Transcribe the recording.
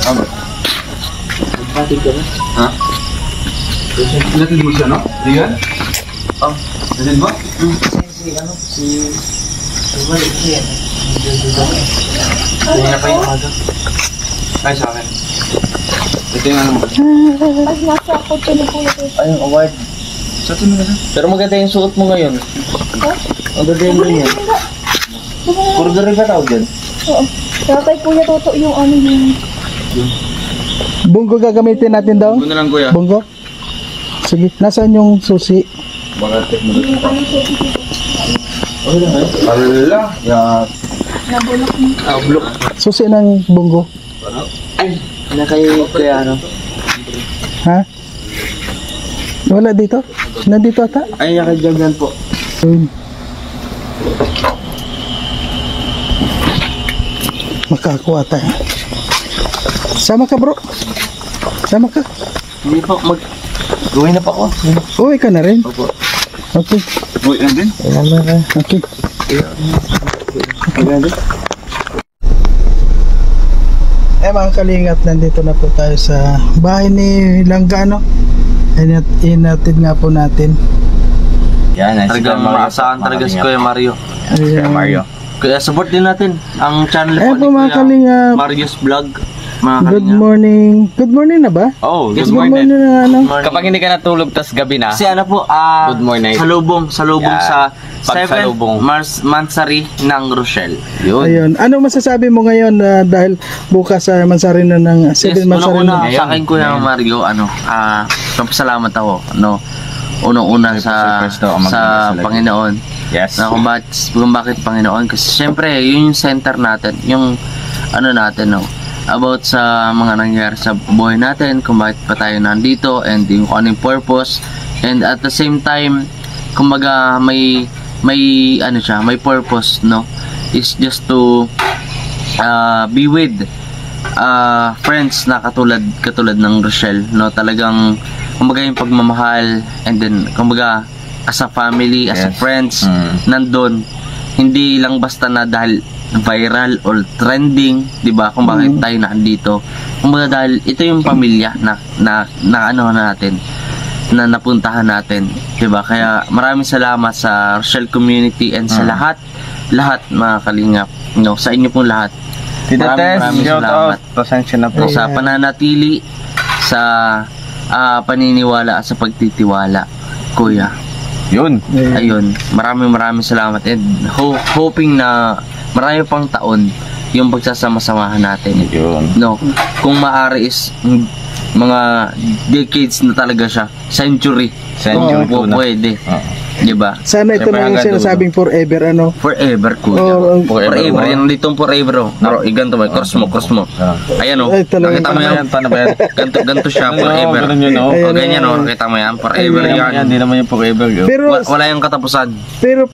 Bakit ka na? Ha? Natin mo siya, no? Riyan? Natin mo? Balik ko yan. Hindi na pa yung umaga. Ay, sa akin. Ito yung ano mo. Mas nasa ako tinupulo ko. Ay, yung award. Sa atin mo na. Pero maganda yung suot mo ngayon. Ang ganda yung ganyan. Puro dari ka tawag dyan. Oo. Kaya kay Kuya Toto yung ano yung... Bunggo gagamitin natin daw? Ano lang, kuya? Bunggo? Sige, nasaan yung susi? Baka take mo Yung ano yung Okay lang, eh. Ala, yan. nabulok mo. Blok. Susi ng bunggo. Ay, kaya ano. Ha? Wala dito? Nandito ata? Ay, nakadyan po. Makakuha tayo. Sama ka bro. Sama ka. Hindi po, gawin na pa ako. Uwi ka na rin. Opo. Okay. Uy, yan din. Ayan na. Okay. Mga kalingap, nandito na po tayo sa bahay ni Langgano. Inatid nga po natin. Yan, Talagang maasahan talaga si Kuya Mario. Ayan. Kaya support din natin ang channel Ayan po ni mga Kuya kalingap. Mario's Vlog. Mga Good kalingap. morning. Good morning na ba? Oh, Yes, good morning. na ano? Kapag hindi ka natulog tas gabi na, Kasi ano po, Good morning. salubong Yeah. sa 7th Pagsalubong. Mansari ng Rochelle. yun. Ayun. Ano masasabi mo ngayon dahil bukas Mansari na ng 7 Mansari Unang-una na? sa akin Kuya Mario, papasalamat ako, no? Unang-una sa First daw ang magmamasalag. Panginoon. Yes. Na kung bakit Panginoon, kasi syempre yun yung center natin, yung ano natin, no? About sa mga nangyayari sa buhay natin, kung bakit pa tayo nandito, and yung kung anong purpose, and at the same time, kumbaga may ano siya, may purpose, no? Is just to be with friends na katulad ng Rochelle, no? Talagang kumbaga yung pagmamahal, and then kumbaga as a family, as a Yes. friends, nandun, hindi lang basta na dahil viral or trending, 'di ba? Kung bakit tayo nandito. Kumbaga dahil ito yung pamilya na ano natin, na napuntahan natin, 'di ba? Kaya maraming salamat sa Rochelle community and sa lahat mga kalingap, no, sa inyo pong lahat. Tita Tess, Maraming shout salamat. out. Pasensya na po. Sa pananatili, sa paniniwala at sa pagtitiwala, Kuya. Yun. Ayun, maraming salamat, and hoping na marami pang taon yung pagsasama-samahan natin. Yun. No, kung maaari is mga decades na talaga siya, century. Century Kung po na. pwede. Oo. 'Di ba? Sana ito Siyempre, na yung hanggang sinasabing forever ano. Forever, Kuya. Oh, Forever. Yan ditong forever. Pero iganto ba? Cross mo. Ayan o. Ay, talagang- Nakita mo yan? Paano ba yan? Ganto siya, forever. Ganun yun, oh. O ganyan o. Nakita mo yan? Forever Yan, yan. hindi naman yung forever. Yun. Pero Wala yung katapusan. pero